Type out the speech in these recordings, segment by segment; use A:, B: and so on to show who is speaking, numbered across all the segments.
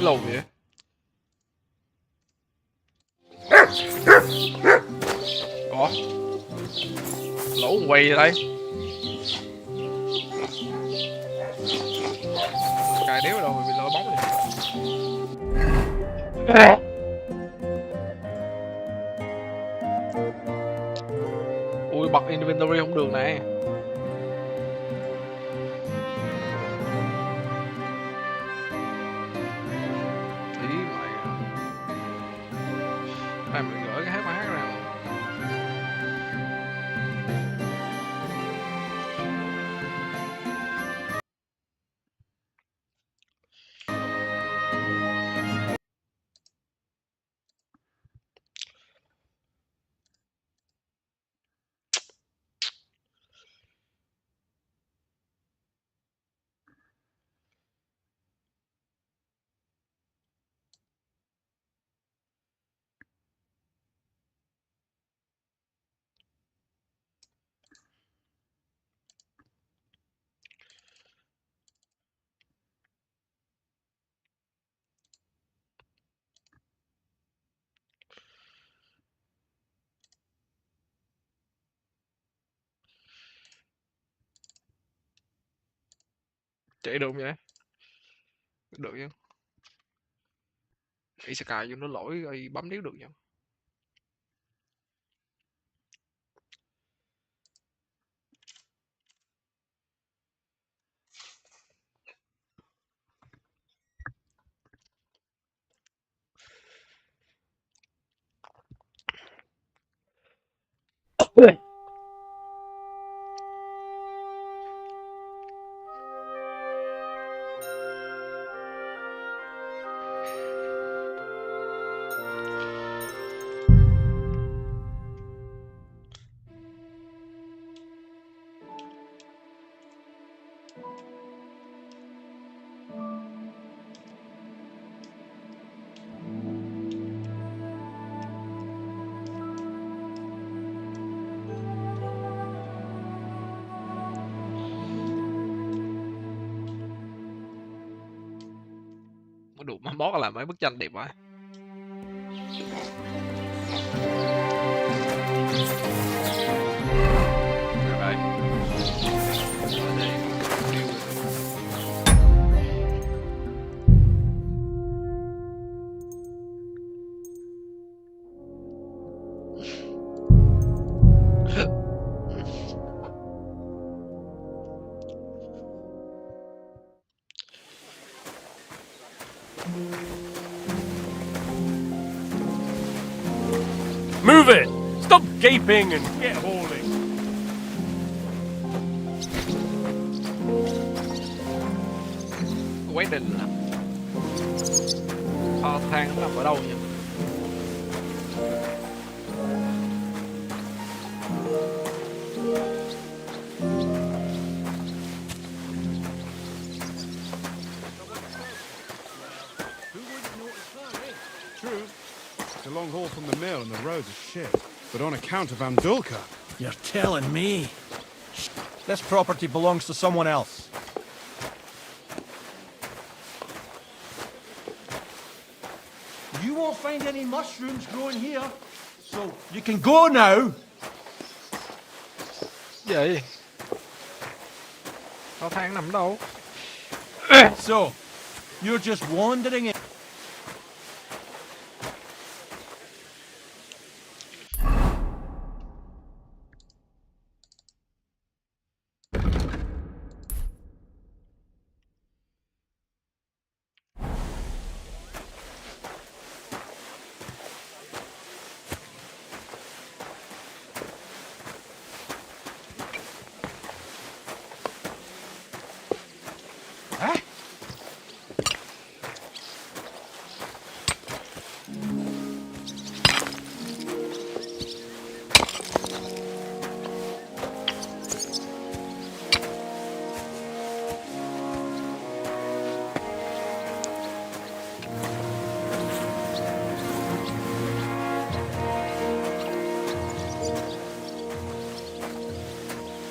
A: Lầu vậy. Ủa? Lỗ quay vậy đây. Cài đéo đâu mà bị lỡ bóng này. Ui, bật inventory không được này. Ý mày. Mày gửi cái hát ra. Chạy được vậy? Được chứ. Nghĩ sẽ cài vô nó lỗi rồi bấm đéo được vậy. Có đủ mà mót làm mấy bức tranh đẹp quá.
B: Move it! Stop gaping and get hauling.
A: Quét định à? Kho than nó nằm ở đâu nhỉ?
C: True. It's a long haul from the mill and the roads are shit. But on account of Andulka.
D: You're telling me? This property belongs to someone else. You won't find any mushrooms growing here, so you can go now.
A: Gì? Kho than nằm ở đâu?
D: So, you're just wandering in.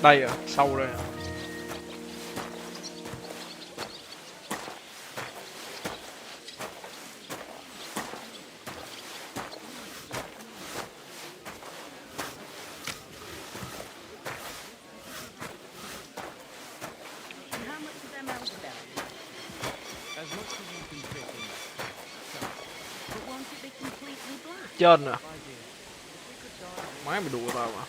A: Đây à, sâu đây à. trên nè. Má mày đùa tao mà.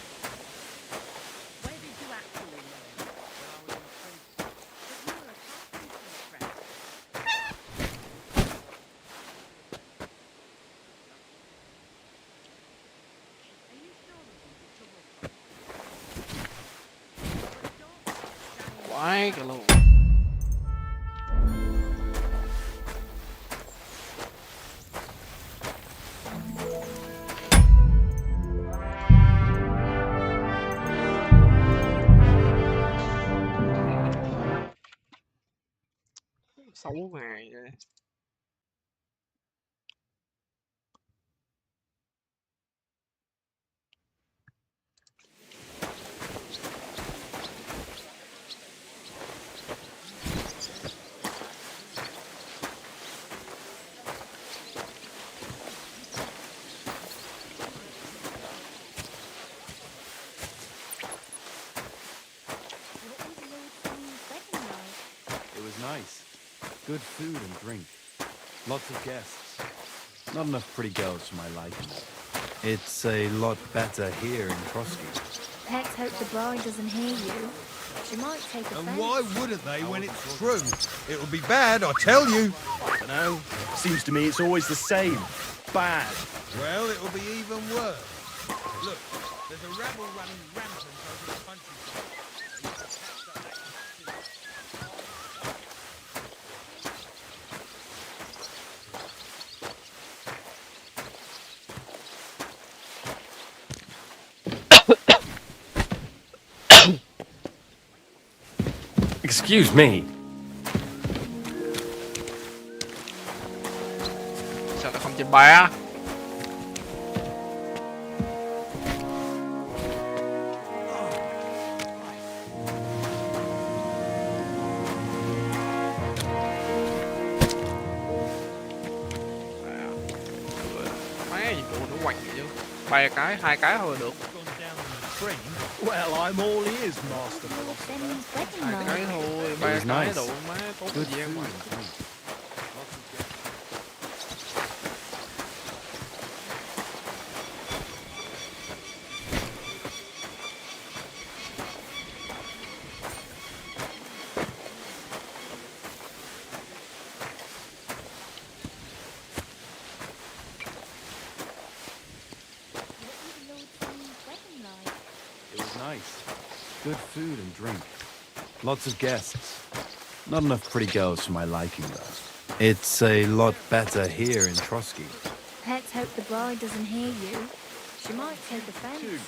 A: Quái cả luôn. Xấu ngày vậy.
C: It was nice. Good food and drink. Lots of guests. Not enough pretty girls for my liking. It's a lot better here in Trotsky.
E: Let's hope the bride doesn't hear you. She might take offense.
D: And why wouldn't they when it's true? It'll be bad, I tell you.
F: I don't know. Seems to me it's always the same. Bad.
D: Well, it'll be even worse. Look, there's a rabble running rampant over the countryside.
B: Excuse me.
A: Sao tao không trên ba? Má gì tụi nó quạnh vậy chứ. 3 cái, 2 cái thôi là được.
F: Well, I'm all ears, Master
E: Then
F: Philosopher.
E: he's wedding
A: 2 cái
E: night.
A: thôi, 3
C: was
A: cái
C: nice.
A: đủ má tốt
C: Good
A: gì em
C: food
A: mà.
C: and drink.
E: Wedding night.
C: It was nice. Good food and drink. Lots of guests. Not enough pretty girls for my liking, though. It's a lot better here in Trotsky.
E: Let's hope the bride doesn't hear you. She might take offense.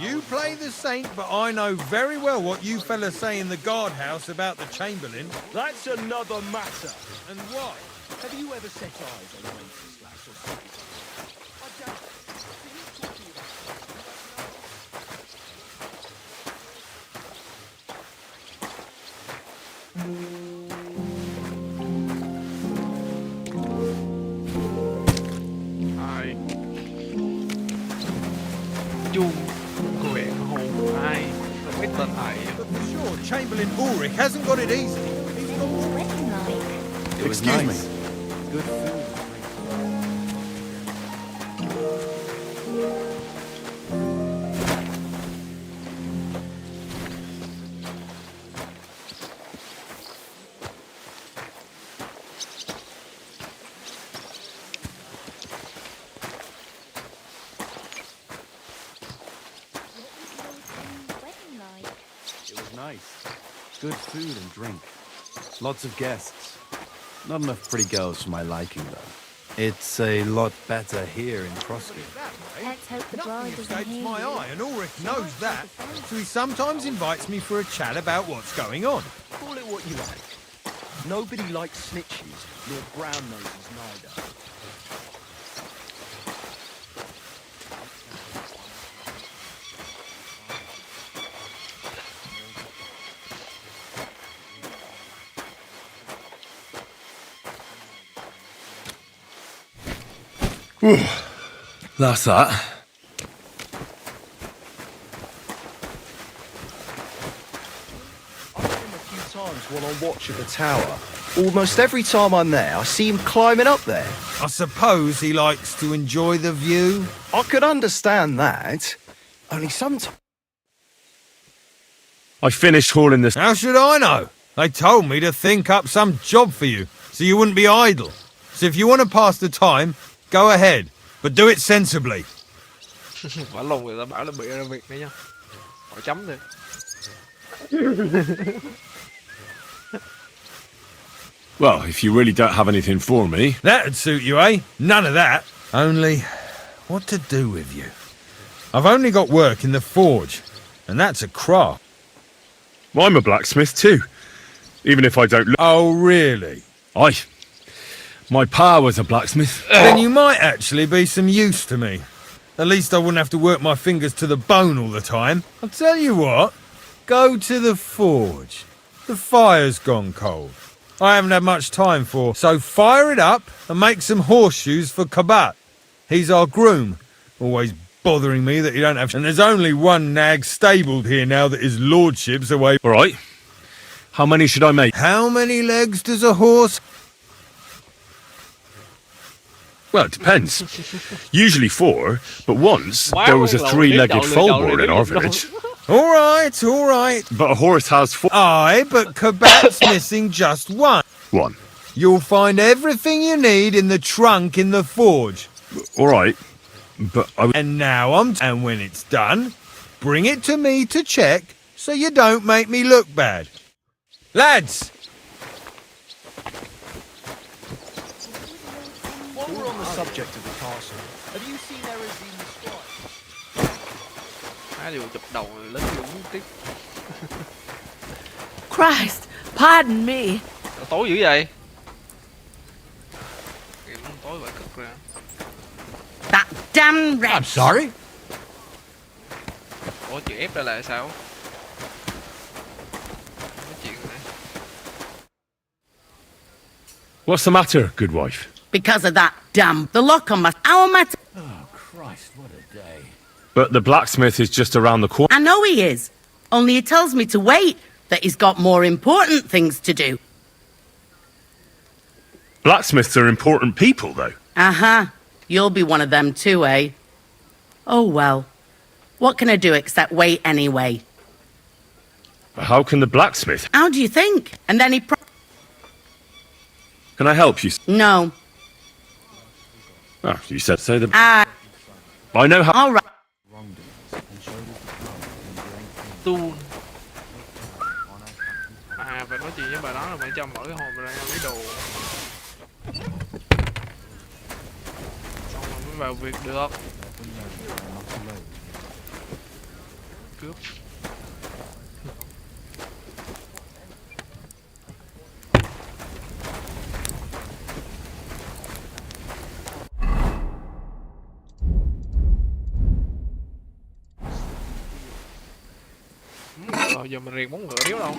D: You play the saint, but I know very well what you fellas say in the guardhouse about the Chamberlain.
F: That's another matter.
D: And why?
F: Have you ever set eyes on Wenceslas or something? I doubt it. Are you talking about...
A: Ai chuông nguyện hồn ai không biết tên ai.
D: But for sure, Chamberlain Ulrich hasn't got it easy.
E: Then he's wedding night.
C: It was
F: Excuse
C: nice.
F: me.
C: Good food and drink.
E: Wedding night.
C: It was nice. Good food and drink. Lots of guests. Not enough pretty girls for my liking, though. It's a lot better here in Trotsky.
E: Let's hope the bride
D: Nothing
E: doesn't
D: escapes
E: hear
D: my
E: you.
D: eye, and Ulrich knows that. So he sometimes invites me for a chat about what's going on.
F: Call it what you like. Nobody likes snitches, nor brown noses neither.
B: That's that.
F: I've been a few times.
G: Sometimes when I watch at the tower, almost every time I'm there, I see him climbing up there.
H: I suppose he likes to enjoy the view.
G: I could understand that, only sometimes...
B: I finished hauling this.
H: How should I know? They told me to think up some job for you, so you wouldn't be idle. So if you want to pass the time, go ahead, but do it sensibly.
A: Bảo lùng người ta bảo là bị ra việc đấy nha. Hỏi chấm đi.
B: Well, if you really don't have anything for me.
H: That'd suit you, eh? None of that. Only, what to do with you? I've only got work in the forge, and that's a craft.
B: Well, I'm a blacksmith too, even if I don't look.
H: Oh, really?
B: My pa was a blacksmith.
H: Then you might actually be some use to me. At least I wouldn't have to work my fingers to the bone all the time. I'll tell you what, go to the forge. The fire's gone cold. I haven't had much time for, so fire it up and make some horseshoes for Kabat. He's our groom, always bothering me that he don't have... And there's only one nag stabled here now that his lordship's away.
B: All right. How many should I make?
H: How many legs does a horse...
B: Well, it depends. Usually 4, but once there was a 3-legged foal in our village.
H: All right.
B: But a horse has 4.
H: Aye, but Kabat's missing just one.
B: 1.
H: You'll find everything you need in the trunk in the forge.
B: All right, but
H: And now and when it's done, bring it to me to check so you don't make me look bad. Lads!
G: While we're on the subject of the castle, have you seen there has been strife?
A: Hai điều chụp đầu lên luôn tiếp.
I: Christ, pardon me.
A: Tối dữ vậy? Game nó tối vậy cực ra.
I: That damn wretch.
H: I'm sorry.
A: Ủa chữ F đây là sao? Nói chuyện này.
B: what's the matter, good wife?
I: Because of that damn. The lock on my... Our matter...
F: Oh, Christ, what a day.
B: But the blacksmith is just around the corner.
I: I know he is. Only he tells me to wait, that he's got more important things to do.
B: Blacksmiths are important people, though.
I: Uh-huh. You'll be one of them too, eh? Oh, well. What can I do except wait anyway?
B: How can the blacksmith...
I: How do you think? And then he...
B: Can I help you?
I: No.
B: Oh, you said so.
I: Ah.
B: I know how...
I: All right.
A: Tuôn. À, phải nói chuyện với bà đó là phải cho mở cái hòm ra lấy đồ. Xong rồi mới vào việc được. Cướp. Rồi giờ mình riêng món ngựa điếu đâu.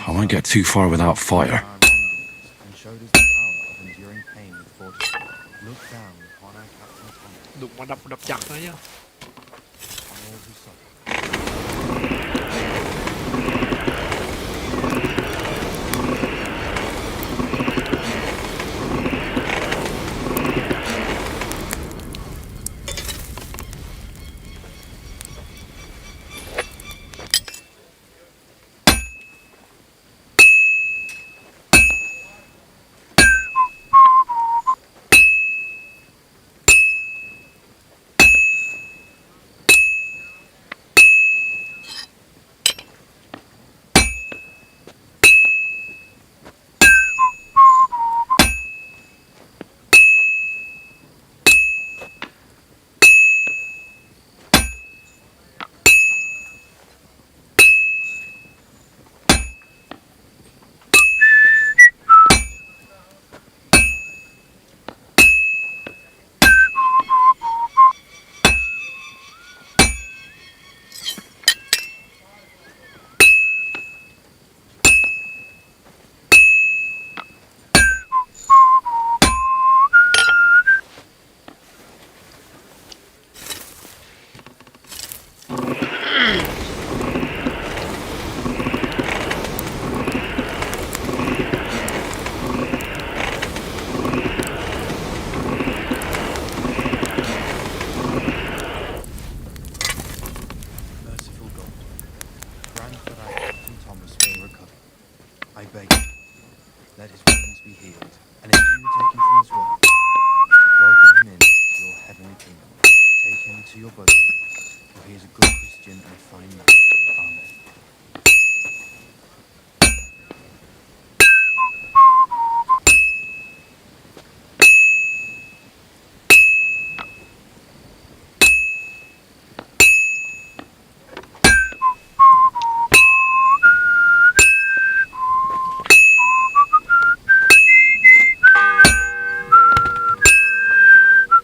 J: I won't get too far without fire.
A: Đụng mà đập chặt thôi nhá.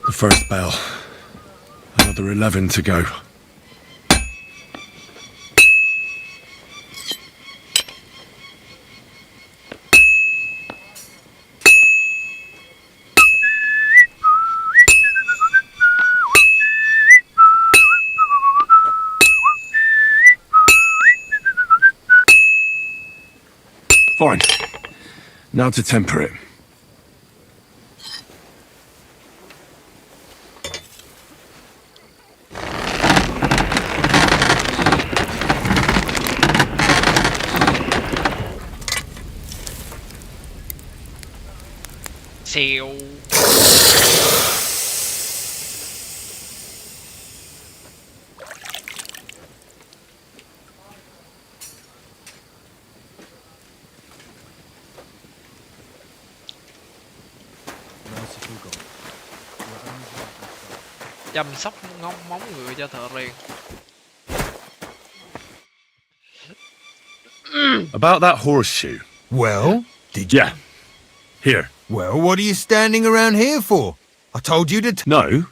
B: The first bell. Another 11 to go. Fine. Now to temper it.
A: Xèo. Chăm sóc ngóng móng ngựa cho thợ rèn.
B: About that horseshoe.
H: Well, did you?
B: Yeah. Here.
H: Well, what are you standing around here for? I told you to
B: No.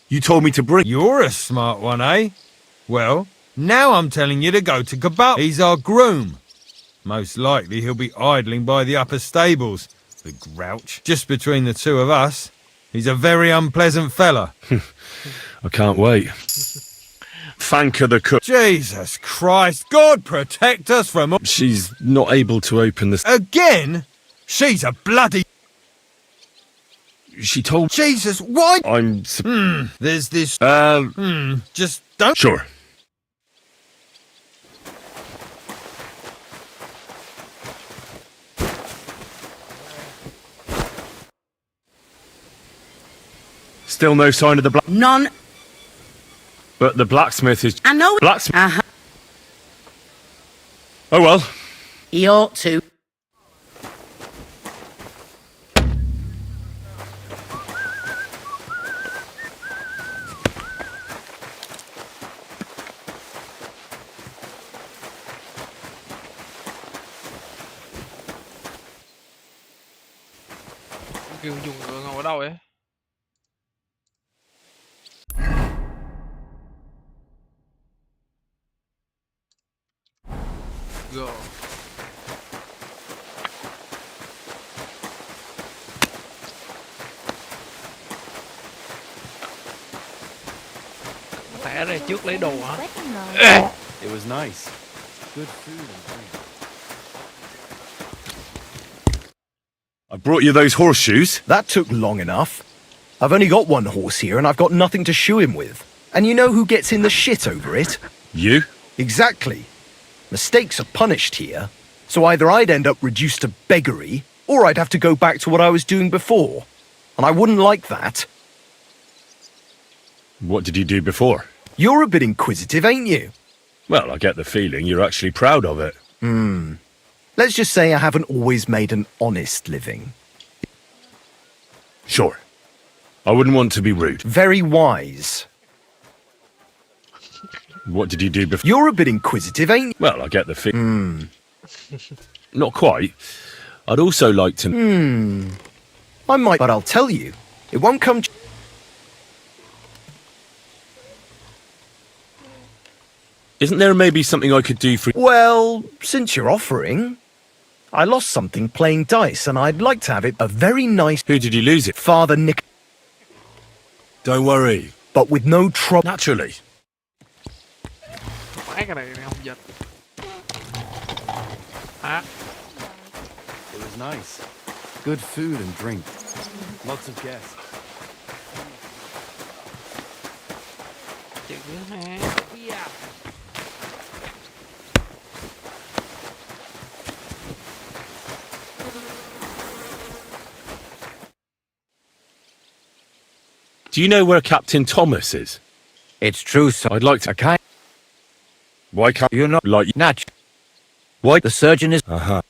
B: You told me to bring...
H: You're a smart one, eh? Well, now I'm telling you to go to Kebab. He's our groom. Most likely he'll be idling by the upper stables. The grouch. Just between the two of us, he's a very unpleasant fella.
B: I can't wait. Thank her, the cook.
H: Jesus Christ, God protect us from...
B: She's not able to open the...
H: Again? She's a bloody...
B: She told...
H: Jesus, why...
B: I'm...
H: There's this... Just don't...
B: Sure. Still no sign of the black...
I: None.
B: But the blacksmith is...
I: I know.
B: Blacksmith...
I: Uh-huh.
B: Oh well.
I: He ought to.
A: Kêu dùng ngựa ngồi ở đâu vậy? Go. Thẻ ra trước lấy đồ hả?
C: It was nice. Good food and drink.
B: I brought you those horseshoes.
G: That took long enough. I've only got one horse here and I've got nothing to shoe him with. And you know who gets in the shit over it?
B: You?
G: Exactly. Mistakes are punished here, so either I'd end up reduced to beggary, or I'd have to go back to what I was doing before. And I wouldn't like that.
B: What did you do before?
G: You're a bit inquisitive, ain't you?
B: Well, I get the feeling you're actually proud of it.
G: Let's just say I haven't always made an honest living.
B: Sure. I wouldn't want to be rude.
G: Very wise.
B: What did you do before?
G: You're a bit inquisitive, ain't you?
B: Well, I get the feeling. Not quite. I'd also like to...
G: I might, but I'll tell you. It won't come...
B: Isn't there maybe something I could do for...
G: Well, since you're offering... I lost something playing dice, and I'd like to have it a very nice...
B: Who did you lose it?
G: Father Nick...
B: Don't worry.
G: But with no trouble...
B: Naturally.
A: Phải cái này không dịch. Hả?
C: It was nice. Good food and drink. Lots of guests.
A: Chữ ha.
B: Do you know where Captain Thomas is?
K: It's true, sir.
B: I'd like to...
K: Okay.
B: Why can't...
K: You're not...
B: Like...
K: Natch.
B: Why...
K: The surgeon is...
B: Uh-huh.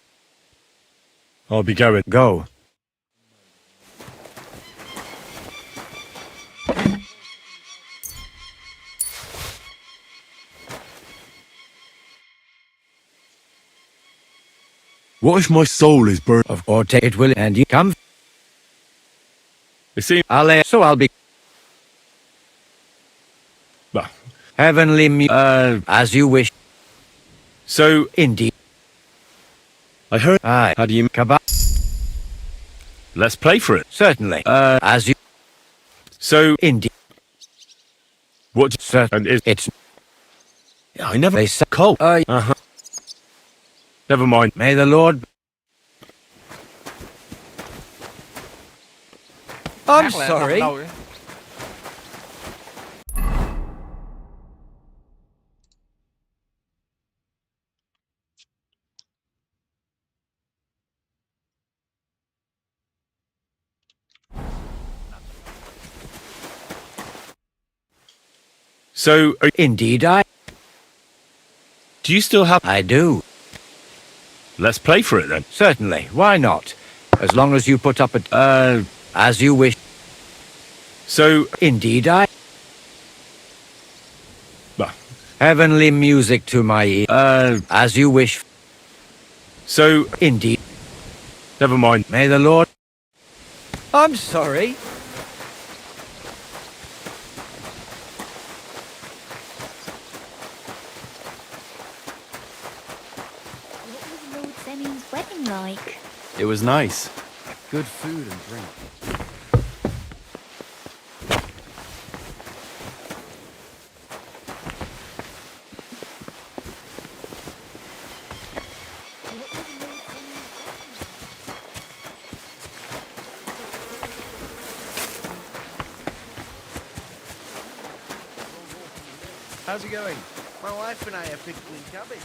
B: I'll be going.
K: Go.
B: What if my soul is burned?
K: Or take it will and you come.
B: It seems...
K: So I'll be... Heavenly as you wish.
B: So,
K: Indeed.
B: I heard.
K: Aye.
B: How do you?
K: Kebab.
B: Let's play for it.
K: Certainly. As you.
B: So,
K: Indeed.
B: what?
K: Sir.
B: And
K: It's.
B: I never.
K: They say.
B: Cold. Uh-huh. Never mind.
K: May the Lord. I'm
A: Hát là
K: sorry.
A: nằm đâu vậy?
B: So,
K: Indeed, I.
B: do you still have?
K: I do.
B: Let's play for it then.
K: Certainly. Why not? As long as you put up a. As you wish.
B: So,
K: Indeed, I.
B: Bah.
K: Heavenly music to my ear. As you wish.
B: So,
K: Indeed.
B: never mind.
K: May the Lord. I'm sorry.
E: What was Lord Semyon's wedding like?
C: It was nice. Good food and drink.
F: How's it going? My wife and I are pickling cabbage.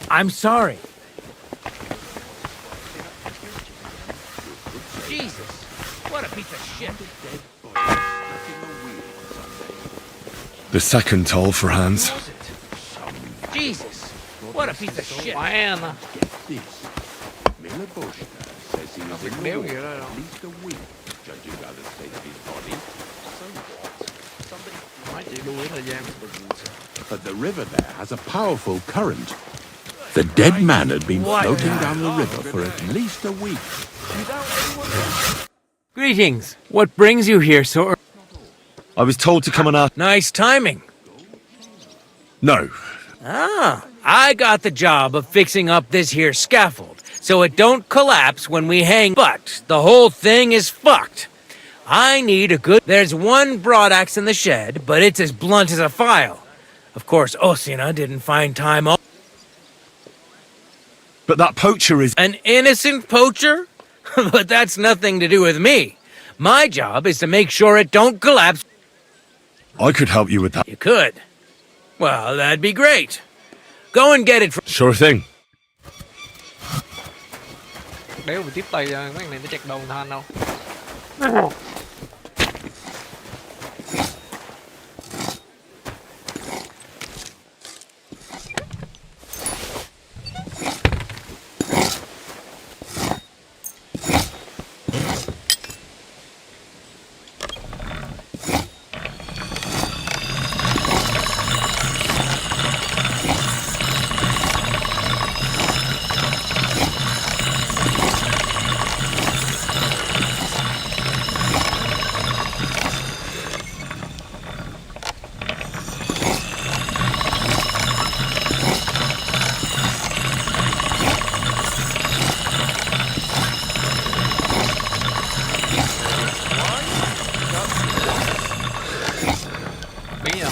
K: I'm sorry.
F: Jesus, what a piece of shit.
B: The second toll for Hans.
F: Jesus, what a piece of shit.
A: Mẹ nè.
L: Nó
A: bị béo vậy đó đâu. Mấy chị đuổi thời gian.
L: But the river there has a powerful current. The dead man had been floating down the river for at least a week.
K: Greetings. What brings you here, sir?
B: I was told to come on out.
K: Nice timing.
B: No.
K: Ah, I got the job of fixing up this here scaffold, so it don't collapse when we hang, but the whole thing is fucked. I need a good... There's one broadaxe in the shed, but it's as blunt as a file. Of course, Osina didn't find time...
B: But that poacher is...
K: An innocent poacher? But that's nothing to do with me. My job is to make sure it don't collapse.
B: I could help you with that.
K: You could. Well, that'd be great. Go and get it from...
B: Sure thing.
A: Đéo bị tiếp tay mấy thằng này nó chặt đầu than đâu. Bí nhờ.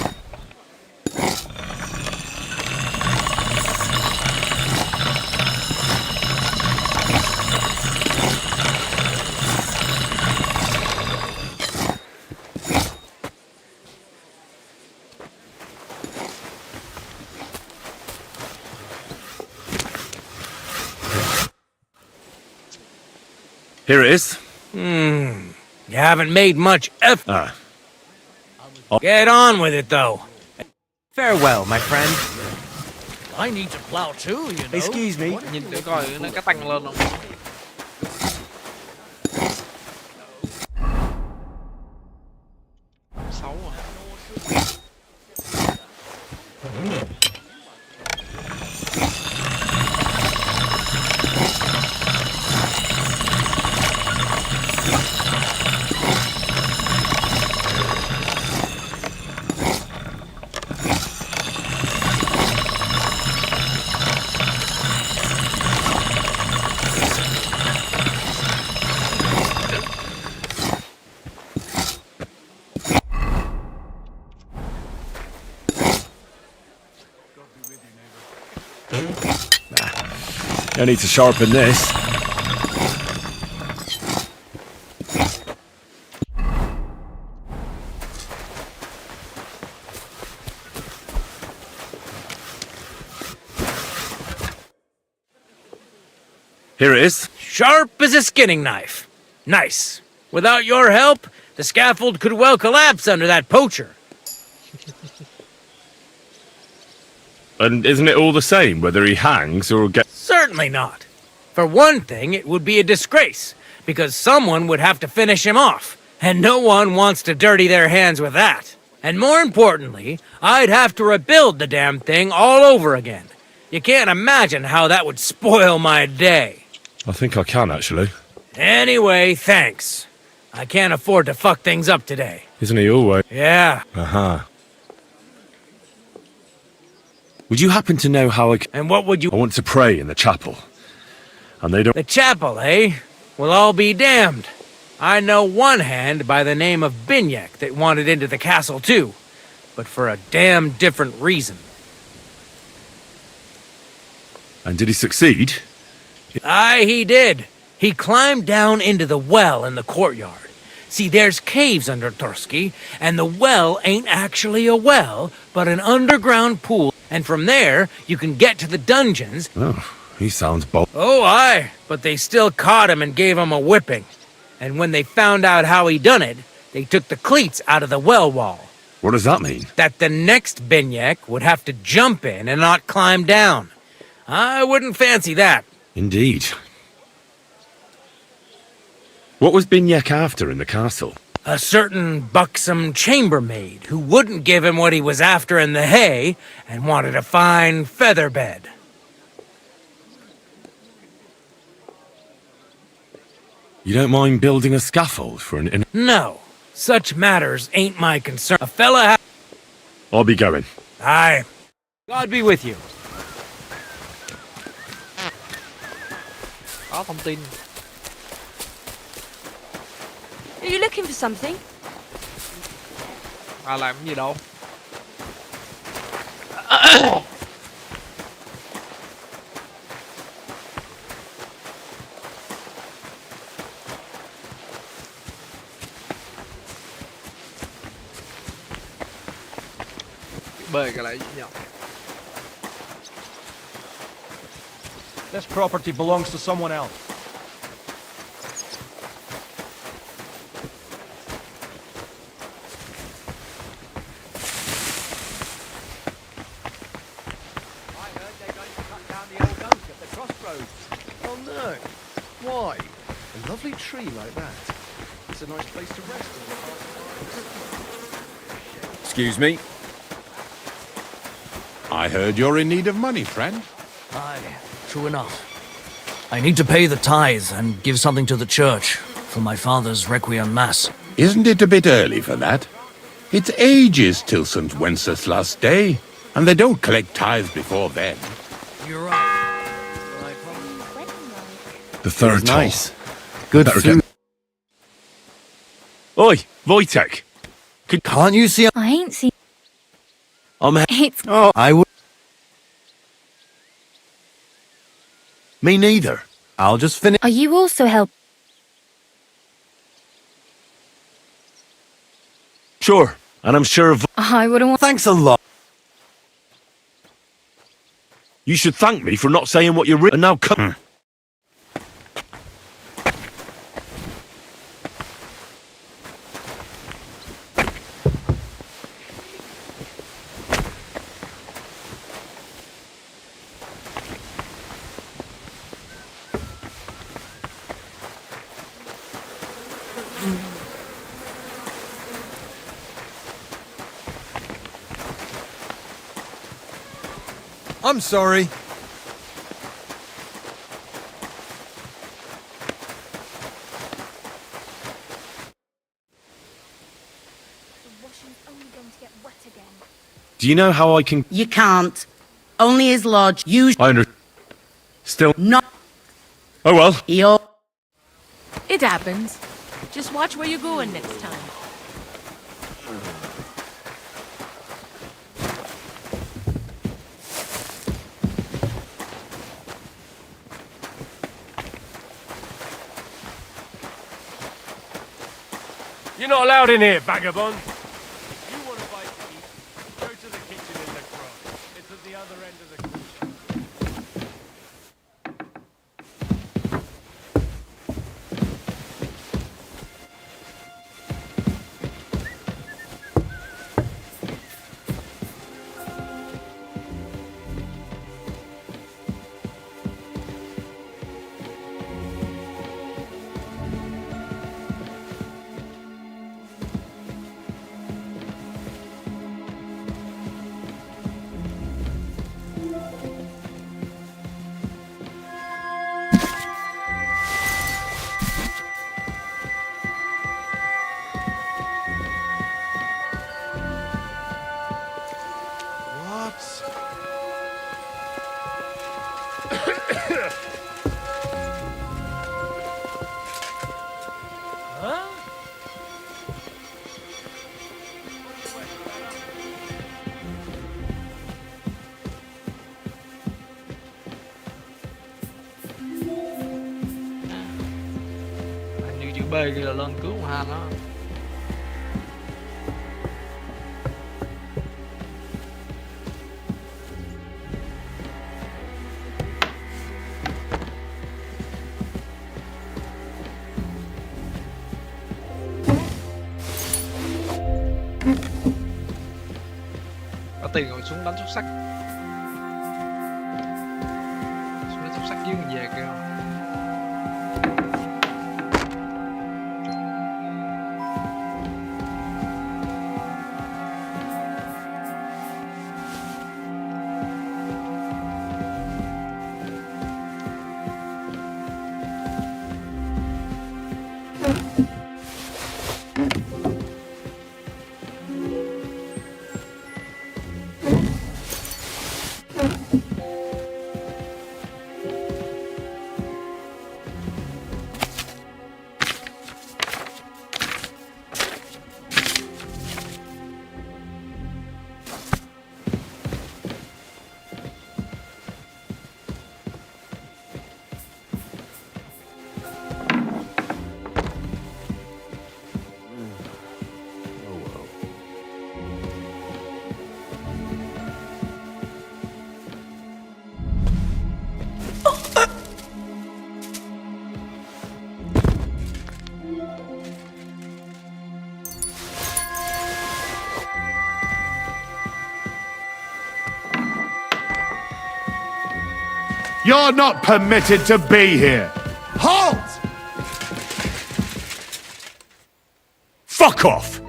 B: Here it is.
K: You haven't made much effort.
B: Ah.
K: Get on with it, though. Farewell, my friend.
F: I need to plow too, you know.
G: Excuse me.
A: Nhìn thử coi nó cái tăng lên không. Xấu à.
B: I need to sharpen this. Here it is.
K: Sharp as a skinning knife. Nice. Without your help, the scaffold could well collapse under that poacher.
B: And isn't it all the same whether he hangs or gets...
K: Certainly not. For one thing, it would be a disgrace, because someone would have to finish him off, and no one wants to dirty their hands with that. And more importantly, I'd have to rebuild the damn thing all over again. You can't imagine how that would spoil my day.
B: I think I can, actually.
K: Anyway, thanks. I can't afford to fuck things up today.
B: Isn't he always?
K: Yeah.
B: Uh-huh. Would you happen to know how I can...
K: And what would you...
B: I want to pray in the chapel. And they don't...
K: The chapel, eh? Well, I'll be damned. I know one hand by the name of Binyek that wanted into the castle too, but for a damn different reason.
B: And did he succeed?
K: Aye, he did. He climbed down into the well in the courtyard. See, there's caves under Tursky, and the well ain't actually a well, but an underground pool, and from there, you can get to the dungeons.
B: Oh, he sounds bold.
K: Oh, aye, but they still caught him and gave him a whipping. And when they found out how he done it, they took the cleats out of the well wall.
B: What does that mean?
K: That the next Binyek would have to jump in and not climb down. I wouldn't fancy that.
B: Indeed. What was Binyek after in the castle?
K: A certain buxom chambermaid who wouldn't give him what he was after in the hay and wanted a fine feather bed.
B: You don't mind building a scaffold for an...
K: No, such matters ain't my concern. A fella
B: I'll be going.
K: Aye. God be with you.
A: Có thông tin.
E: Are you looking for something?
A: À làm cái gì đâu. Bê cái lại với nhau.
D: This property belongs to someone else.
G: Oh no. Why? A lovely tree like that. It's a nice place to rest.
H: Excuse me.
L: I heard you're in need of money, friend.
F: Aye, true enough. I need to pay the tithe and give something to the church for my father's requiem mass.
L: Isn't it a bit early for that? It's ages till St. Wenceslas Day, and they don't collect tithes before then.
F: You're right.
B: The third time.
G: Nice. Good
B: Better
G: food.
B: Oi, Wojtek.
G: Can't you see?
E: I ain't seen. It's.
G: Oh, I would. Me neither. I'll just finish.
E: Are you also help?
B: Sure, and I'm sure
E: I wouldn't want.
G: Thanks a lot.
B: you should thank me for not saying what you're... And now come...
H: I'm sorry.
E: The washing's only going to get wet again.
B: Do you know how I can...
I: You can't. Only his lodge.
B: I under... Still...
I: Not...
B: Oh well.
I: You're...
M: It happens. Just watch where you're going next time.
F: You're not allowed in here, vagabond. You want a bite to eat? Go to the kitchen in the cross. It's at the other end of the kitchen.
A: Như chữ B kia là lên cứu Han đó. Có tiền rồi xuống đánh xúc sắc. Xuống đánh xúc sắc với người về kêu.
L: You're not permitted to be here. Halt!
B: Fuck off!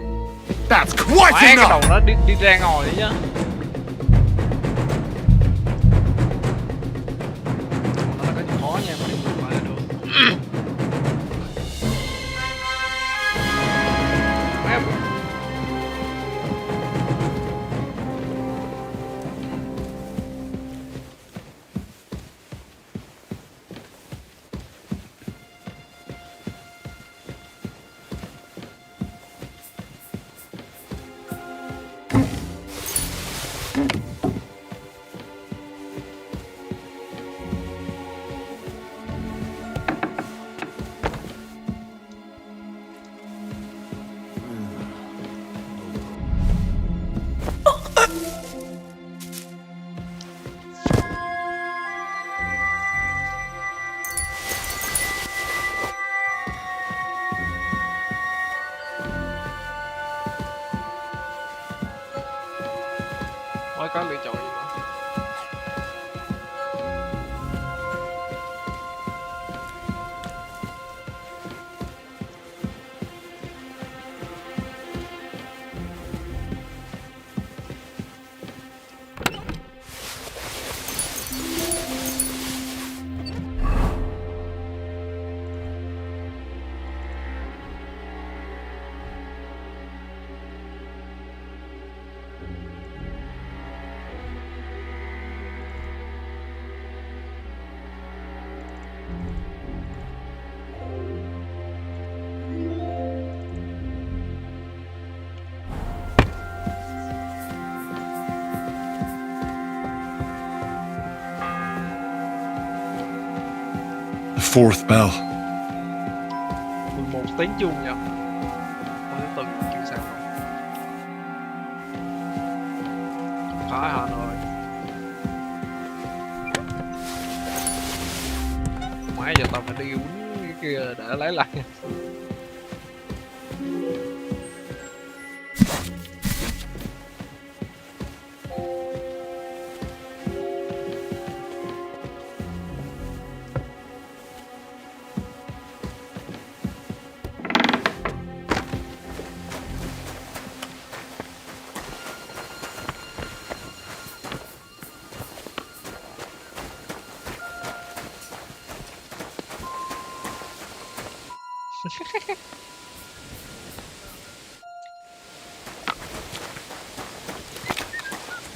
L: That's quite
A: Cái đầu
L: enough!
A: nó đi ra ngồi đấy chứ. Nó có khó nha, mà đừng gọi là được. Mới có lựa chọn gì nữa.
B: fourth bell.
A: 11 tiếng chuông vậy. Con thứ tư chưa sao rồi. Khỏi hả rồi. Mãi giờ tao phải đi uống cái kia để lấy lại.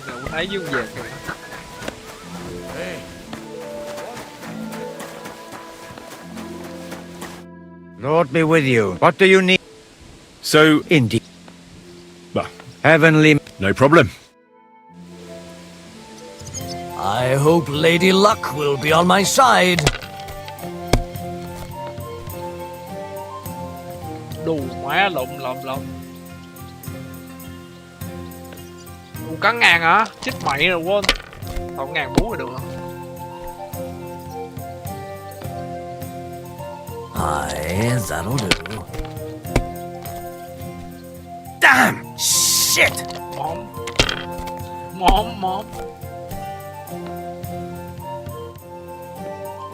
A: Nào thấy dương về kìa.
K: Lord be with you. What do you need?
B: So,
K: Indeed.
B: well,
K: Heavenly.
B: no problem.
N: I hope Lady Luck will be on my side.
A: Đù má lộn. Đủ cắn ngàn hả? Chết mày rồi quên. Tao ngàn bú rồi được hả?
N: Aye, that'll do. Damn! Shit!
A: Móm.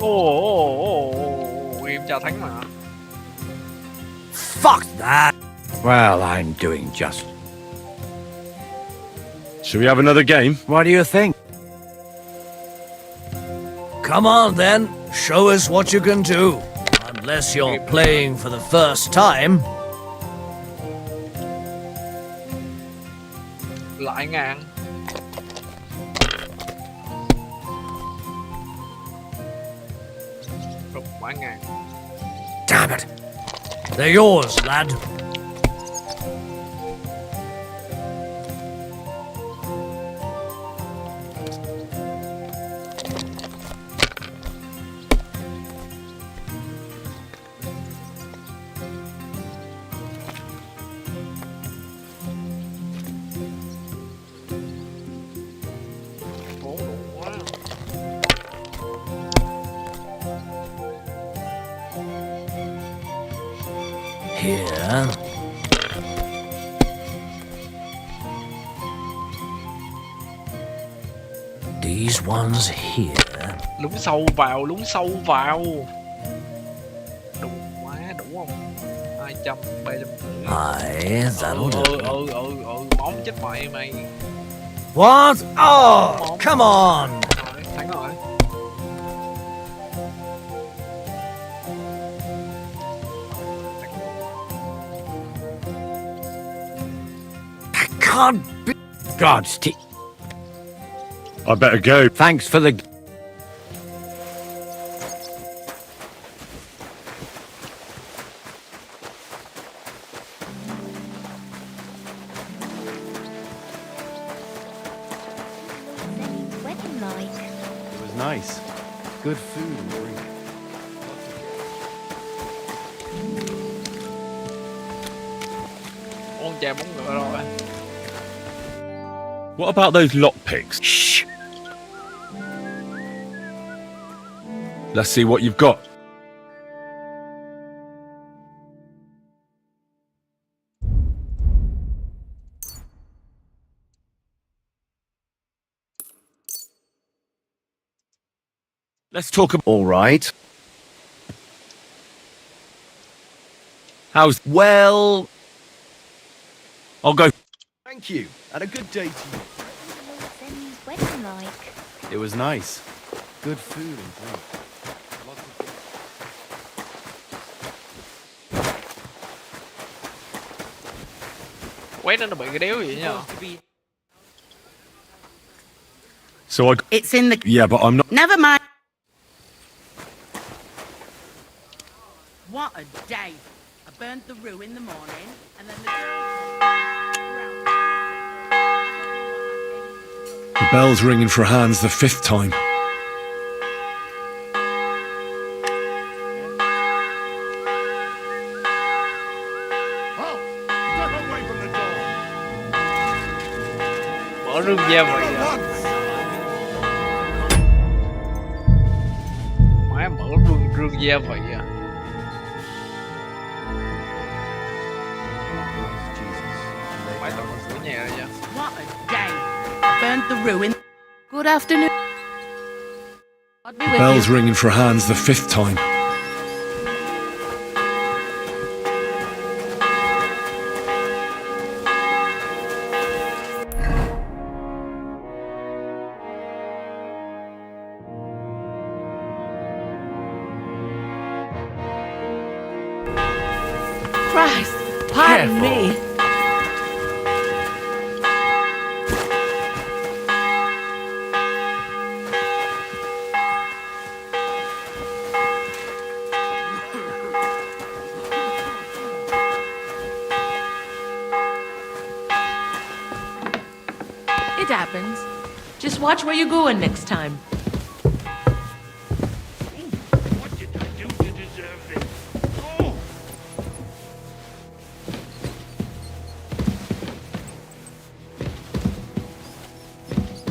A: Ồ, game cho thắng mà.
N: Fuck that!
K: Well, I'm doing just.
B: Shall we have another game?
K: What do you think?
N: Come on then, show us what you can do. Unless you're playing for the first time.
A: Lại ngàn. Đục quá ngàn.
N: Damn it! They're yours, lad.
A: Ủa, đủ quá.
N: Here. These ones here.
A: Lún sâu vào. Đủ quá, đủ không? 200, 350.
N: Aye, that'll do.
A: Móm chết mày.
N: What? Oh, come on!
A: Rồi, thắng rồi.
N: I can't be.
K: God's teeth.
B: I better go.
K: Thanks for the.
E: Zenny's wedding like.
C: It was nice. Good food and drink.
A: Con chè bóng ngựa rồi.
B: What about those lockpicks?
K: Shh.
B: Let's see what you've got. Let's talk about...
G: All right.
B: How's...
G: Well,
B: I'll go...
G: thank you, and a good day to you.
E: What's Zenny's wedding like?
C: It was nice. Good food and drink. Lots of
A: Quét nó bị cái đéo gì nhá.
B: So I...
I: It's in the.
B: Yeah, but I'm not...
I: Never mind. What a day. I burned the rue in the morning, and then
B: The bell's ringing for Hans the 5th time.
A: Mở rương gia vị à? Má mở rương gia vị à? Má tao mở cửa nhà ra nha.
I: What a day. Burned the ruin. Good afternoon. I'll be with
B: Bell's
I: you.
B: ringing for Hans the 5th time.
M: Christ, pardon me. It happens. Just watch where you're going next time.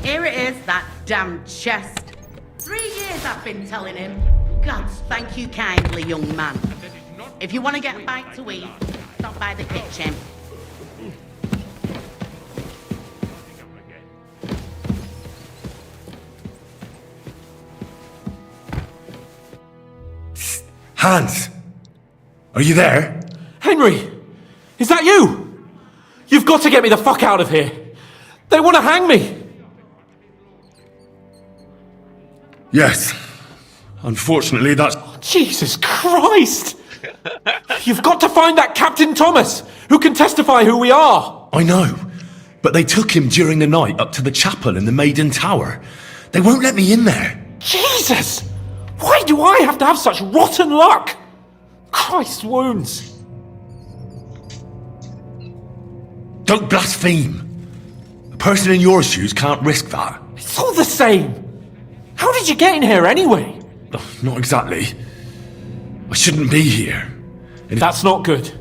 I: Here it is, that damn chest. 3 years I've been telling him. God, thank you kindly, young man. If you want to get a bite to eat, stop by the kitchen.
B: Hans! Are you there?
D: Henry! Is that you? You've got to get me the fuck out of here. They want to hang me.
B: Yes. Unfortunately, that's...
D: Jesus Christ! You've got to find that Captain Thomas, who can testify who we are.
B: I know. But they took him during the night up to the chapel in the Maiden Tower. They won't let me in there.
D: Jesus! Why do I have to have such rotten luck? Christ's wounds.
B: Don't blaspheme. A person in your shoes can't risk that.
D: It's all the same. How did you get in here anyway?
B: Oh, not exactly. I shouldn't be here.
D: That's not good.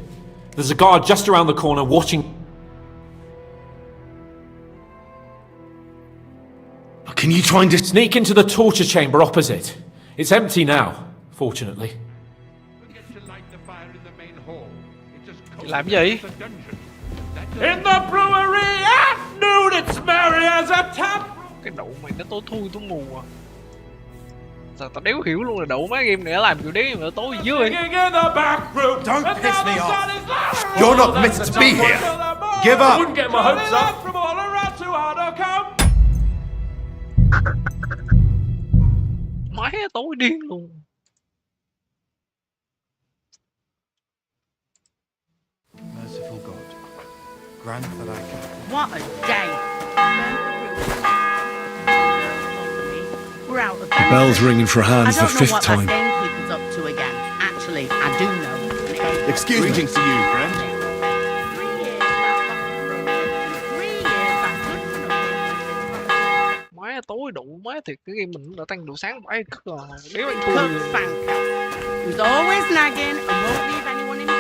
D: There's a guard just around the corner watching.
B: Can you try and
D: sneak into the torture chamber opposite? It's empty now, fortunately.
A: Làm gì?
D: In the brewery at noon, it's merry as a tap.
A: Cái đậu mày nó tối thui tối mù à. Sao tao đéo hiểu luôn là đậu mấy game này nó làm kiểu đấy mà nó tối dưới.
G: Don't piss me off. You're not meant to be here. Give up.
D: Wouldn't get my hopes up. From all around to come.
A: Má tối điên luôn.
C: Merciful God, grant that I can...
I: What a day. We're out of
B: Bell's ringing for Hans the 5th
I: I
B: time.
I: don't know what that gamekeeper's up to again. Actually, I do know.
G: Excuse me. Greetings to you, friend.
I: 3 years, that's good for nothing.
A: Má tối đủ má thiệt, cái game mình đã tăng độ sáng phải rồi. Đéo anh thua.
I: Cook Fanker, who's always nagging and won't leave anyone in peace.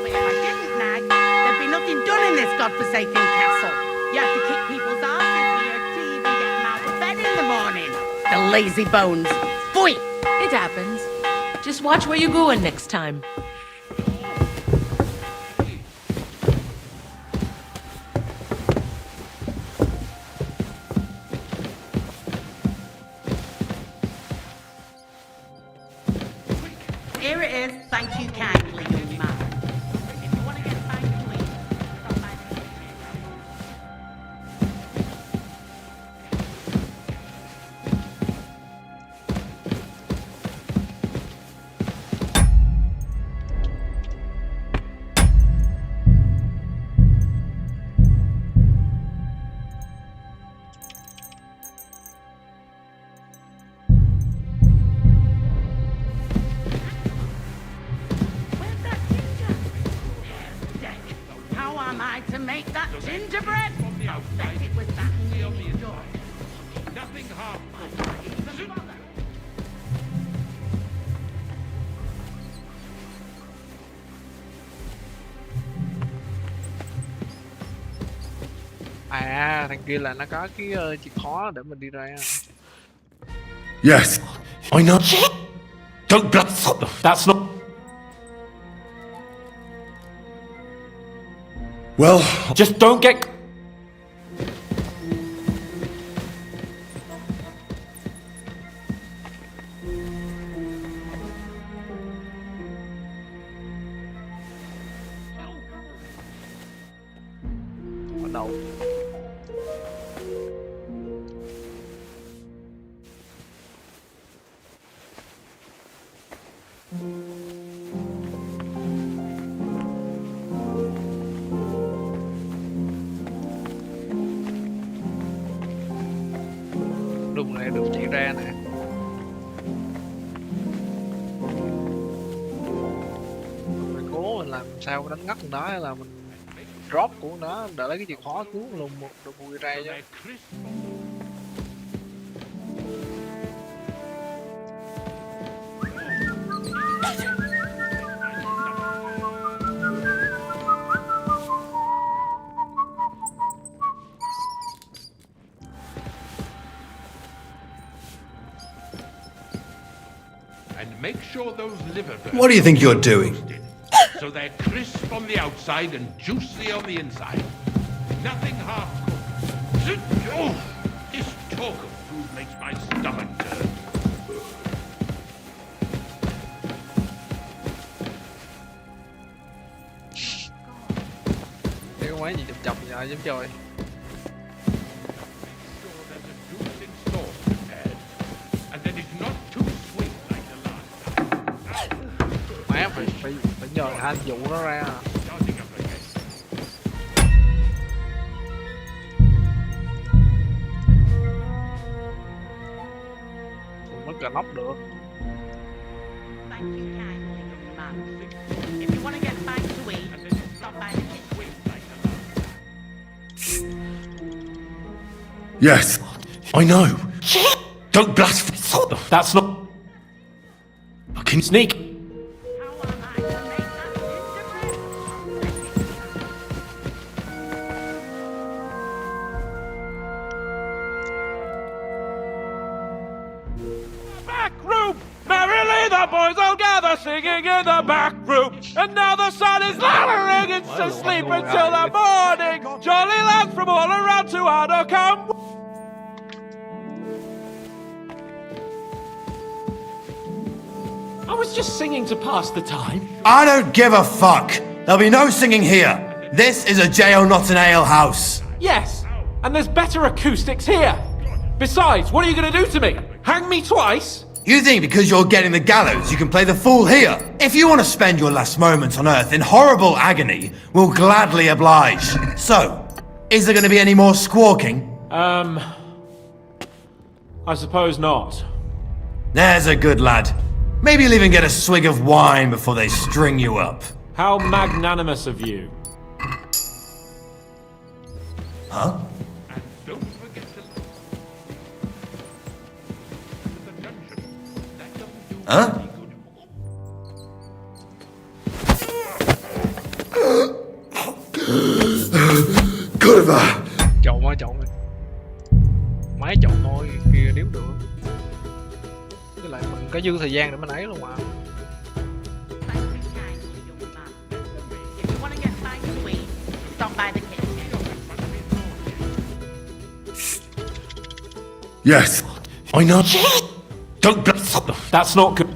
I: But if I didn't nag, there'd be nothing done in this godforsaken castle. You have to kick people's asses here to even get them out of bed in the morning. The lazy bones. Pfui!
M: It happens. Just watch where you're going next time.
I: Here it is. Thank you kindly, young man. If you want to get back to it, stop by the kitchen. Where's that ginger? Deck. How am I to make that gingerbread? I'll bet it was that nearly done. Nothing harmful.
A: À, thằng kia là nó có cái chìa khóa để mình đi ra.
B: Yes, I know. Don't
D: That's not.
B: Well,
D: Just don't get.
A: Bắt đầu. Đường này được chạy ra nè. Mình cố mình làm sao đánh ngắt con đó hay là mình drop của con đó để lấy cái chìa khóa cứu luôn một đồ bùi ra chứ.
L: And make sure those liver burgers
G: What do you think you're doing?
L: so they're crisp on the outside and juicy on the inside. Nothing half cooked. Oh, this talk of food makes my stomach turn.
A: Cái quái gì chọc chọc vậy giống trời. Má phải nhờ hai anh dụ nó ra. Không có cà nóc được.
I: Thank you kindly, young man. If you want to get back to eat, stop by the kitchen.
B: yes, I know. Don't blaspheme.
D: That's not.
B: I can
D: Sneak.
F: Back room! Merrily the boys all gather, singing in the back room. And now the sun is lowering, it's asleep until the morning. Jolly lads from all around to honor come.
D: I was just singing to pass the time.
G: I don't give a fuck. There'll be no singing here. This is a jail, not an ale house.
D: Yes, and there's better acoustics here. Besides, what are you going to do to me? Hang me twice?
G: You think because you're getting the gallows, you can play the fool here? If you want to spend your last moments on Earth in horrible agony, we'll gladly oblige. So, is there going to be any more squawking?
D: I suppose not.
G: There's a good lad. Maybe you'll even get a swig of wine before they string you up.
D: How magnanimous of you.
G: Huh? Huh? Good enough.
A: Trộn ơi. Máy trộn thôi, kia điếu được. Với lại mình có dư thời gian để mình ấy luôn mà.
I: If you want to get back to eat, stop by the kitchen.
B: Yes, I know. Don't blaspheme.
D: That's not good.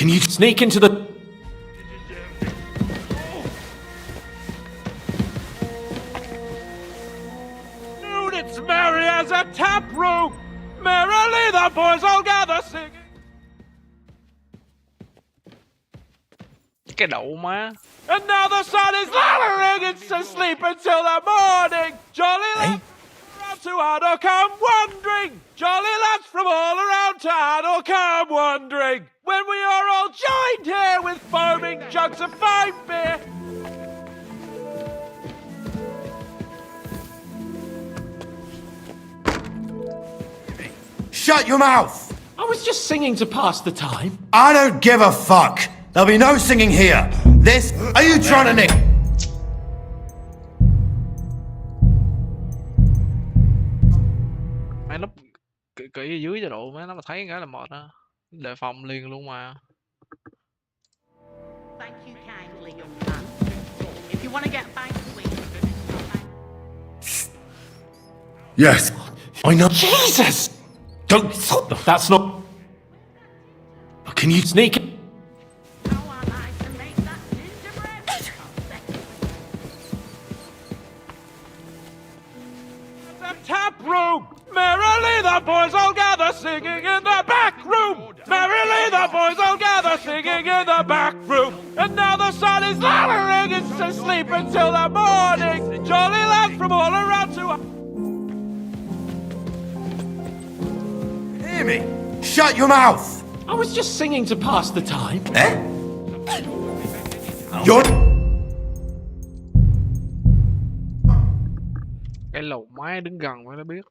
D: Can you sneak into the...
F: Dude, it's merry as a tap room. Merrily the boys all gather singing.
A: Cái đậu má.
F: And now the sun is lowering, it's asleep until the morning. Jolly lads from to Adel come wandering. Jolly lads from all around to Adel come wandering. When we are all joined here with foaming jugs of fine beer.
G: Shut your mouth!
D: I was just singing to pass the time.
G: I don't give a fuck. There'll be no singing here. This... Are you trying to nick...
A: Mấy núp kỹ ở dưới cho độ mấy nó mà thấy cái là mệt á. Đề phòng liền luôn mà.
I: Thank you kindly, young man. If you want to get back to it,
B: Yes, I know.
D: Jesus! Don't... That's not...
B: Can you
D: Sneak...
F: The tap room! Merrily the boys all gather singing in the back room! Merrily the boys all gather singing in the back room! And now the sun is lowering, it's asleep until the morning! Jolly lads from all around to...
G: Hear me? Shut your mouth!
D: I was just singing to pass the time.
G: Eh? You're...
A: Cái lầu máy đứng gần mới nó biết.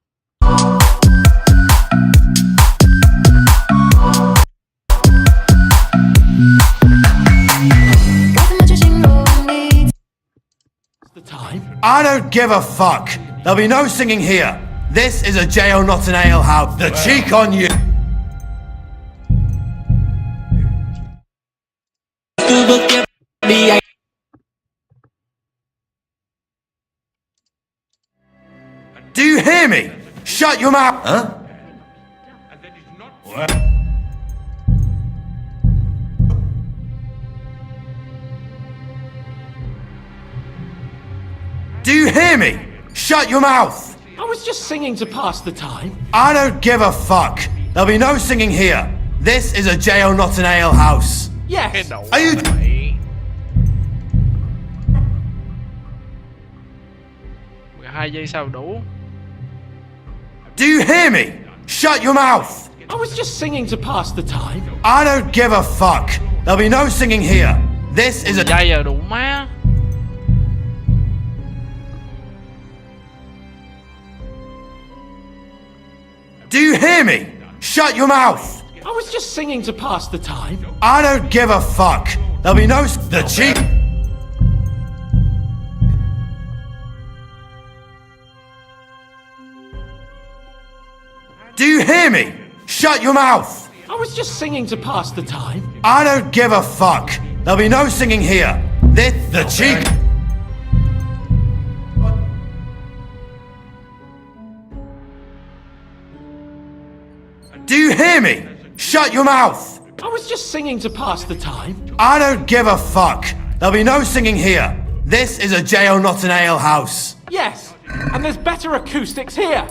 D: The time.
G: I don't give a fuck. There'll be no singing here. This is a jail, not an ale house. The cheek on you. Do you hear me? Shut your mouth. Huh? Do you hear me? Shut your mouth.
D: I was just singing to pass the time.
G: I don't give a fuck. There'll be no singing here. This is a jail, not an ale house.
A: Cái
D: Yes.
A: đậu
G: Are you...
A: mày. 12 giây sau đủ.
G: Do you hear me? Shut your mouth.
D: I was just singing to pass the time.
G: I don't give a fuck. There'll be no singing here. This is a...
A: Giây giờ đủ má.
G: Do you hear me? Shut your mouth.
D: I was just singing to pass the time.
G: I don't give a fuck. There'll be no... The cheek... Do you hear me? Shut your mouth.
D: I was just singing to pass the time.
G: I don't give a fuck. There'll be no singing here. This... The cheek... Do you hear me? Shut your mouth.
D: I was just singing to pass the time.
G: I don't give a fuck. There'll be no singing here. This is a jail, not an ale house.
D: Yes, and there's better acoustics here.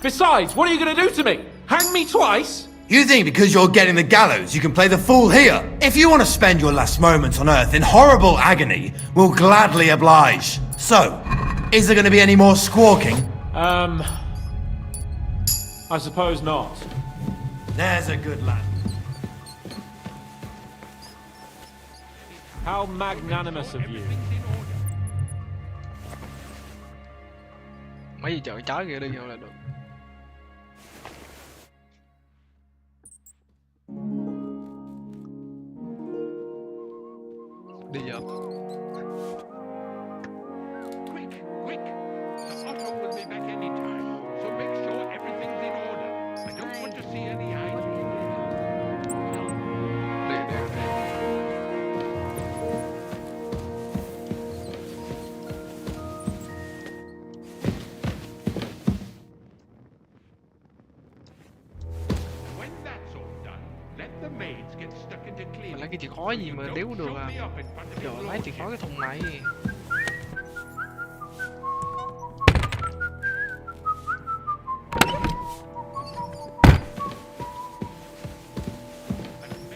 D: Besides, what are you going to do to me? Hang me twice?
G: You think because you're getting the gallows, you can play the fool here? If you want to spend your last moments on Earth in horrible agony, we'll gladly oblige. So, is there going to be any more squawking?
D: I suppose not.
G: There's a good lad.
D: How magnanimous of you.
A: Mấy gì chợ trái kia đi vô là được. Đi vô.
L: Quick, quick! The Otto will be back anytime, so make sure everything's in order. I don't want to see any eyes.
A: Đi, đi, đi. chìa khóa gì mà đéo được à. Giờ lấy chìa khóa cái thùng này.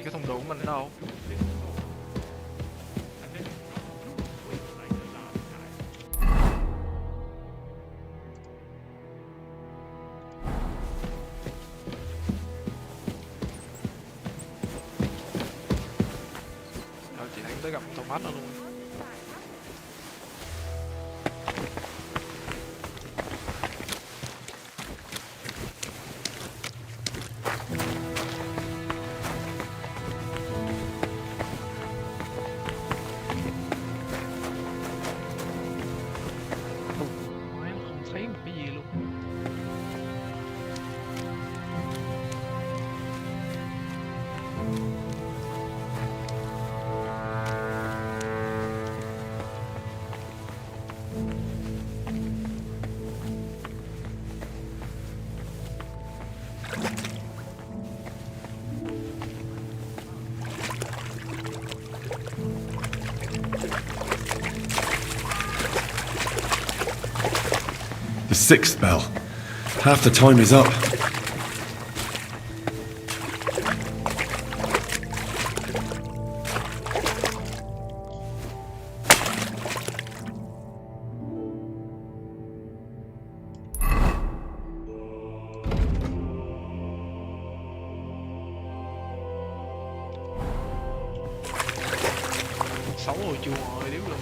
A: Cái thùng đồ của mình ở đâu? Rồi chị đánh tới gặp Thomas nữa luôn. Không thấy một cái gì luôn.
B: The sixth bell. Half the time is up.
A: Xấu rồi chưa rồi, điếu rồi.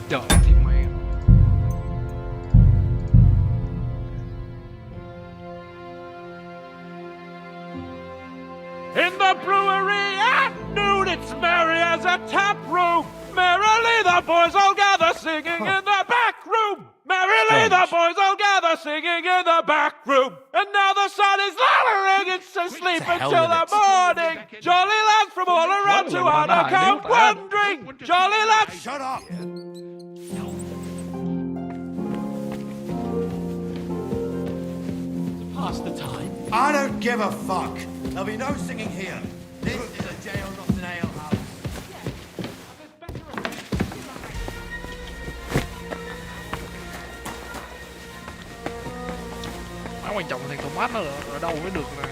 A: Trời thì mẹ.
F: In the brewery at noon, it's merry as a tap room. Merrily the boys all gather singing in the back room. Merrily the boys all gather singing in the back room. And now the sun is lowering, it's asleep until the morning. Jolly lads from all around to Honor come wandering. Jolly lads.
G: Shut up!
N: Pass the time.
G: I don't give a fuck. There'll be no singing here. This is a jail, not an ale house.
A: Cái quan trọng là thằng Thomas nó ở đâu mới được nè.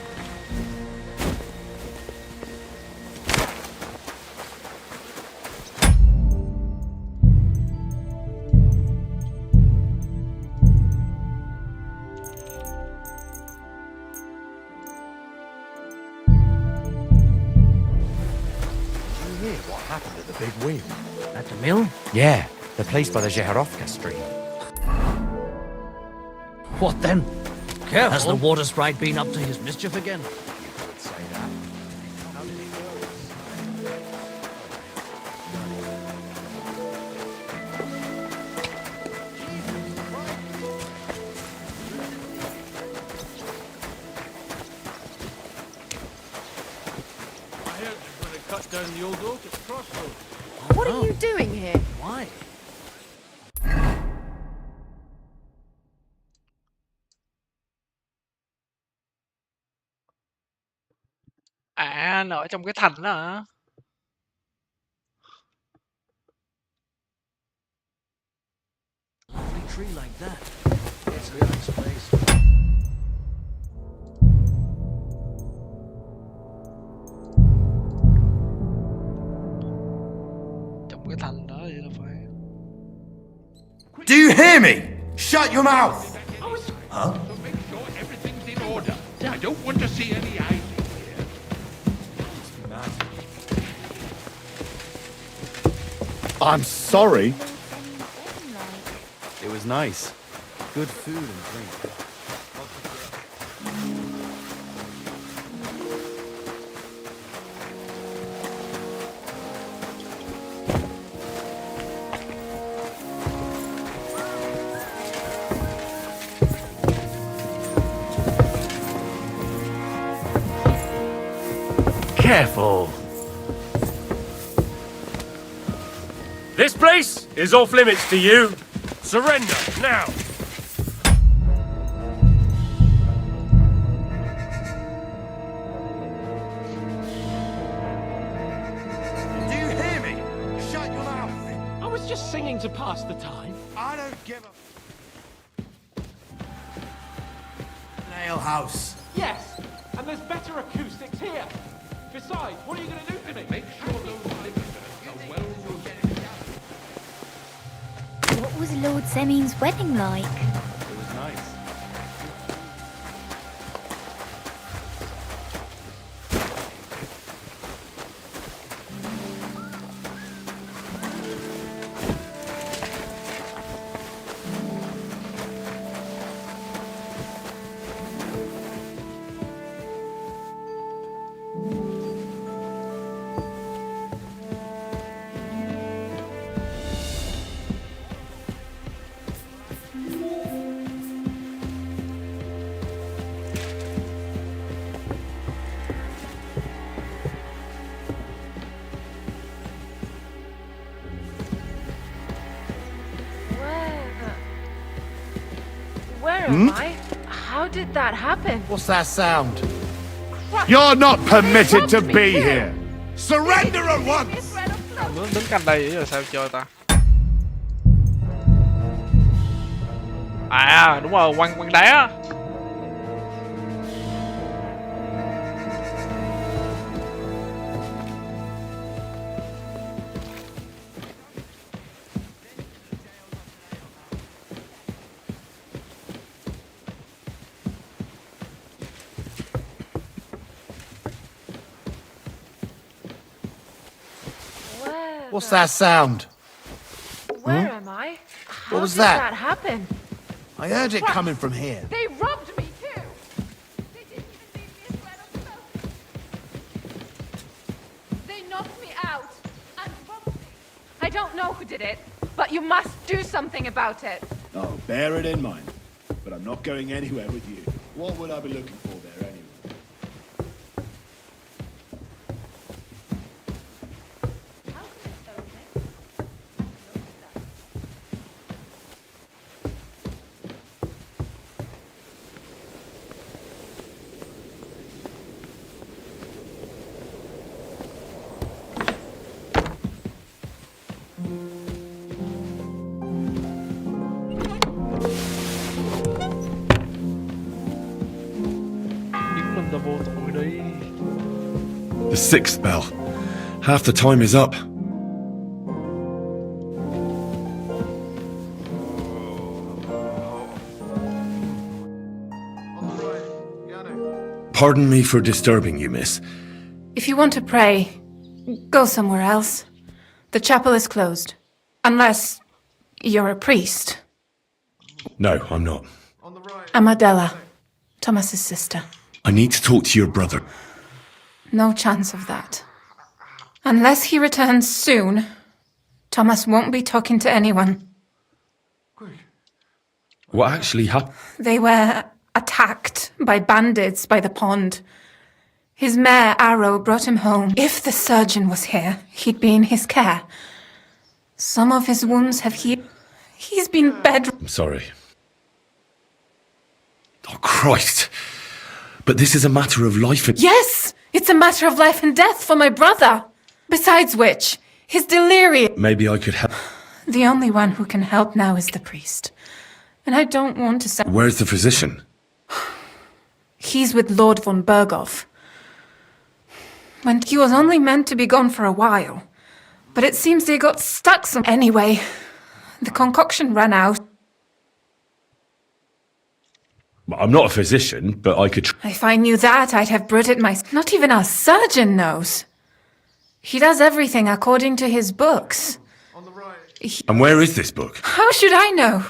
J: What happened at the big wheel?
K: At the mill?
J: Yeah, the place by the Zeharovka stream.
N: What then?
K: Careful.
N: Has the water sprite been up to his mischief again?
J: You could say that.
F: I heard they're going to cut down the old oak at the crossroads.
M: What are you doing here?
N: Why?
A: À, nó ở trong cái thành đó hả?
N: Lovely tree like that. It's a nice place.
A: Trong cái thành đó vậy là phải.
G: Do you hear me? Shut your mouth!
L: Huh? So make sure everything's in order. I don't want to see any idling here.
J: I'm sorry.
C: It was nice. Good food and drink.
O: careful. This place is off limits to you. Surrender, now!
G: Do you hear me? Shut your mouth!
F: I was just singing to pass the time.
G: I don't give a... Nail house.
F: Yes, and there's better acoustics here. Besides, what are you going to do to me?
L: Make sure those livers are well roasted.
E: What was Lord Semin's wedding like?
C: It was nice.
M: Where am I? How did that happen?
G: What's that sound?
B: You're not permitted to be here.
G: Surrender at once!
A: Đứng cạnh đây giờ sao chơi ta? À đúng rồi, quăng đá.
G: What's that sound?
M: Where am I? How
G: What was
M: did
G: that?
M: happen?
G: I heard it coming from here.
M: They robbed me too. They didn't even leave me a thread of smoke. They knocked me out and robbed me. I don't know who did it, but you must do something about it.
P: Oh, bear it in mind. But I'm not going anywhere with you. What would I be looking for there anyway?
B: The sixth bell. Half the time is up. Pardon me for disturbing you, miss.
Q: If you want to pray, go somewhere else. The chapel is closed. Unless you're a priest.
B: No, I'm not.
Q: I'm Adela, Thomas's sister.
B: I need to talk to your brother.
Q: No chance of that. Unless he returns soon, Thomas won't be talking to anyone.
B: What actually happened?
Q: They were attacked by bandits by the pond. His mare, Arrow, brought him home. If the surgeon was here, he'd be in his care. Some of his wounds have healed. He's been bedridden.
B: I'm sorry. Oh, Christ. But this is a matter of life and...
Q: Yes! It's a matter of life and death for my brother. Besides which, his delirium...
B: Maybe I could help.
Q: The only one who can help now is the priest. And I don't want to say...
B: Where's the physician?
Q: He's with Lord von Berghoff. When he was only meant to be gone for a while. But it seems they got stuck some... Anyway, the concoction ran out.
B: I'm not a physician, but I could...
Q: If I knew that, I'd have brewed it myself. Not even our surgeon knows. He does everything according to his books.
B: And where is this book?
Q: How should I know?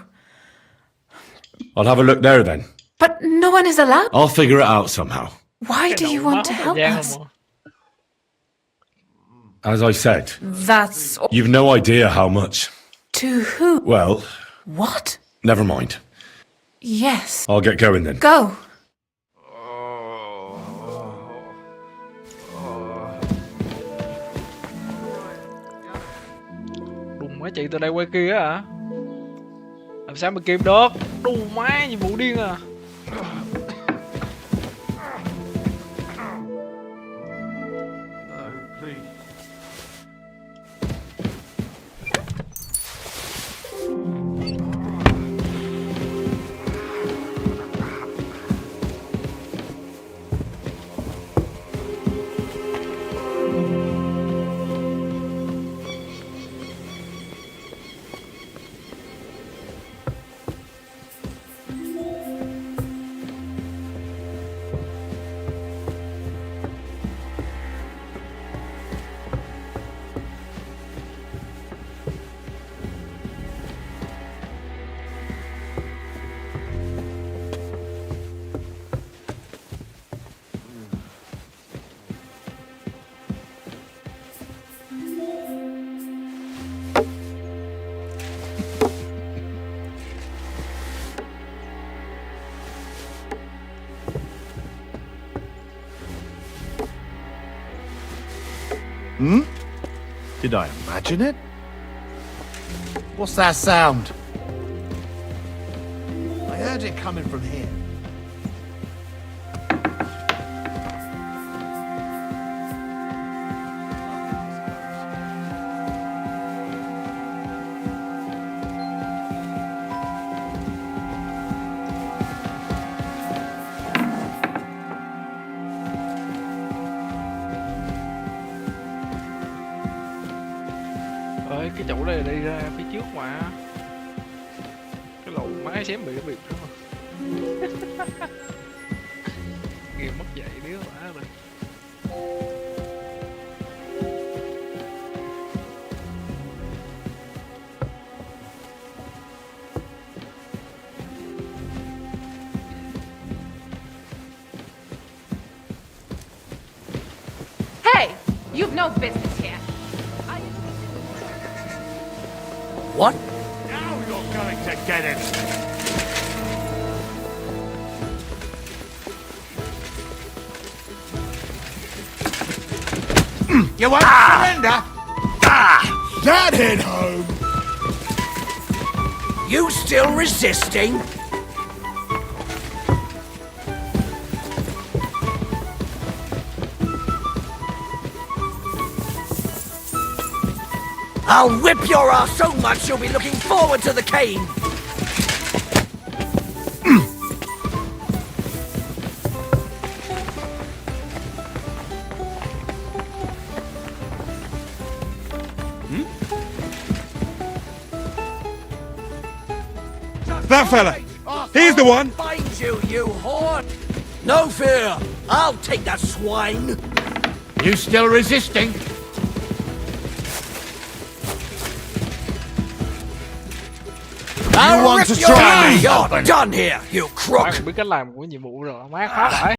B: I'll have a look there then.
Q: But no one is allowed.
B: I'll figure it out somehow.
Q: Why do you want to help us?
B: As I said,
Q: That's...
B: you've no idea how much.
Q: To who?
B: Well...
Q: What?
B: Never mind.
Q: Yes.
B: I'll get going then.
Q: Go.
A: Má chị từ đây quay kia hả? Làm sao mà kịp được? Đù má nhiệm vụ điên à.
P: Hmm? Did I imagine it? What's that sound? I heard it coming from here.
A: Ơi, cái chỗ này đi ra phía trước mà. Cái lầu máy xém bị đó mà. Nghe mất dạy đứa má rồi.
M: Hey! You've no business here.
N: What?
L: Now you're going to get it.
P: You won't surrender? That hit home!
N: You still resisting? I'll whip your ass so much you'll be looking forward to the cane.
H: That fella! He's the one!
N: Find you, you whore! No fear! I'll take that swine!
L: You still resisting?
N: I'll
P: want
N: rip
P: to
N: your
P: try me?
N: You're done here, you crook!
A: Má biết cách làm của nhiệm vụ rồi, má khó phải.